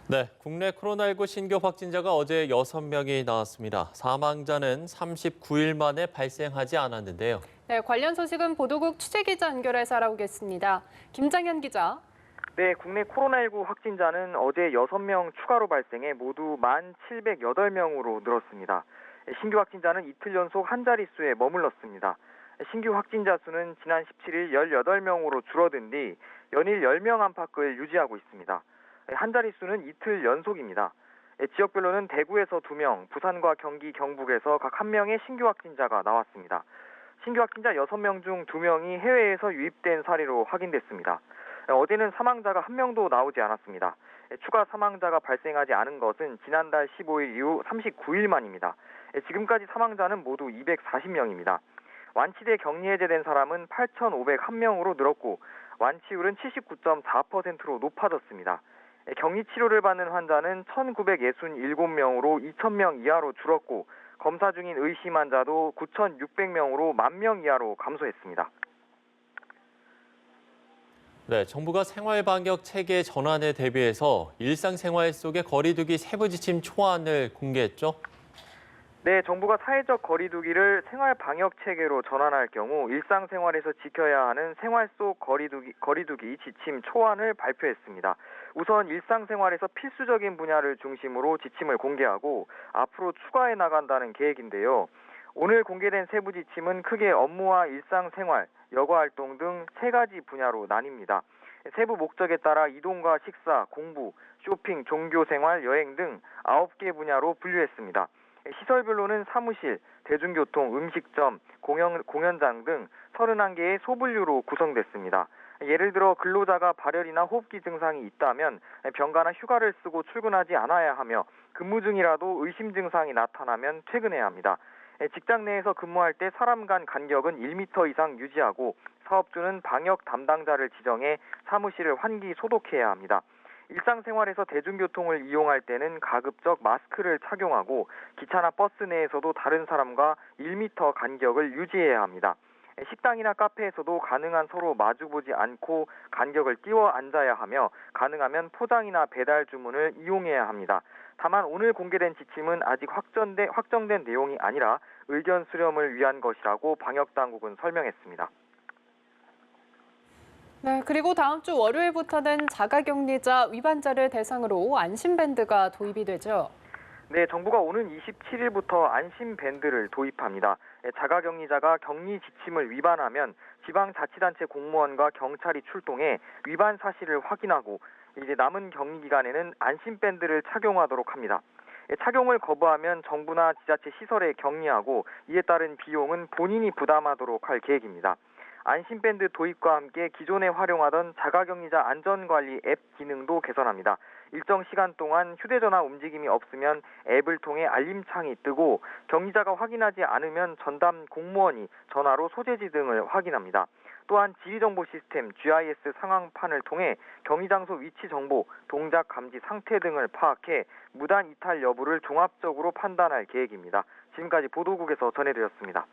네, 국내 코로나19 신규 확진자가 어제 6명이 나왔습니다. 사망자는 39일 만에 발생하지 않았는데요. 네, 관련 소식은 보도국 취재기자 연결해서 알아보겠습니다. 김장현 기자. 네, 국내 코로나19 확진자는 어제 6명 추가로 발생해 모두 1,708명으로 늘었습니다. 신규 확진자는 이틀 연속 한 자릿수에 머물렀습니다. 신규 확진자 수는 지난 17일 18명으로 줄어든 뒤 연일 10명 안팎을 유지하고 있습니다. 한 자릿수는 이틀 연속입니다. 지역별로는 대구에서 2명, 부산과 경기, 경북에서 각 1명의 신규 확진자가 나왔습니다. 신규 확진자 6명 중 2명이 해외에서 유입된 사례로 확인됐습니다. 어제는 사망자가 1명도 나오지 않았습니다. 추가 사망자가 발생하지 않은 것은 지난달 15일 이후 39일 만입니다. 지금까지 사망자는 모두 240명입니다. 완치돼 격리 해제된 사람은 8,501명으로 늘었고 완치율은 79.4%로 높아졌습니다. 격리 치료를 받는 환자는 1,967명으로 2,000명 이하로 줄었고 검사 중인 의심 환자도 9,600명으로 10,000명 이하로 감소했습니다. 네, 정부가 생활방역 체계 전환에 대비해서 일상생활 속의 거리두기 세부 지침 초안을 공개했죠. 네, 정부가 사회적 거리두기를 생활방역 체계로 전환할 경우 일상생활에서 지켜야 하는 생활 속 거리두기 지침 초안을 발표했습니다. 우선 일상생활에서 필수적인 분야를 중심으로 지침을 공개하고 앞으로 추가해 나간다는 계획인데요. 오늘 공개된 세부 지침은 크게 업무와 일상생활, 여가활동 등 3가지 분야로 나뉩니다. 세부 목적에 따라 이동과 식사, 공부, 쇼핑, 종교생활, 여행 등 9개 분야로 분류했습니다. 시설별로는 사무실, 대중교통, 음식점, 공연장 등 31개의 소분류로 구성됐습니다. 예를 들어 근로자가 발열이나 호흡기 증상이 있다면 병가나 휴가를 쓰고 출근하지 않아야 하며 근무 중이라도 의심 증상이 나타나면 퇴근해야 합니다. 직장 내에서 근무할 때 사람 간 간격은 1m 이상 유지하고 사업주는 방역 담당자를 지정해 사무실을 환기 소독해야 합니다. 일상생활에서 대중교통을 이용할 때는 가급적 마스크를 착용하고 기차나 버스 내에서도 다른 사람과 1m 간격을 유지해야 합니다. 식당이나 카페에서도 가능한 서로 마주보지 않고 간격을 띄워 앉아야 하며 가능하면 포장이나 배달 주문을 이용해야 합니다. 다만 오늘 공개된 지침은 아직 확정된 내용이 아니라 의견 수렴을 위한 것이라고 방역당국은 설명했습니다. 네, 그리고 다음 주 월요일부터는 자가격리자 위반자를 대상으로 안심밴드가 도입이 되죠. 네, 정부가 오는 27일부터 안심밴드를 도입합니다. 자가격리자가 격리 지침을 위반하면 지방자치단체 공무원과 경찰이 출동해 위반 사실을 확인하고 이제 남은 격리 기간에는 안심밴드를 착용하도록 합니다. 착용을 거부하면 정부나 지자체 시설에 격리하고 이에 따른 비용은 본인이 부담하도록 할 계획입니다. 안심밴드 도입과 함께 기존에 활용하던 자가격리자 안전관리 앱 기능도 개선합니다. 일정 시간 동안 휴대전화 움직임이 없으면 앱을 통해 알림창이 뜨고 격리자가 확인하지 않으면 전담 공무원이 전화로 소재지 등을 확인합니다. 또한 지리정보 시스템 GIS 상황판을 통해 격리 장소 위치 정보, 동작 감지 상태 등을 파악해 무단 이탈 여부를 종합적으로 판단할 계획입니다. 지금까지 보도국에서 전해드렸습니다.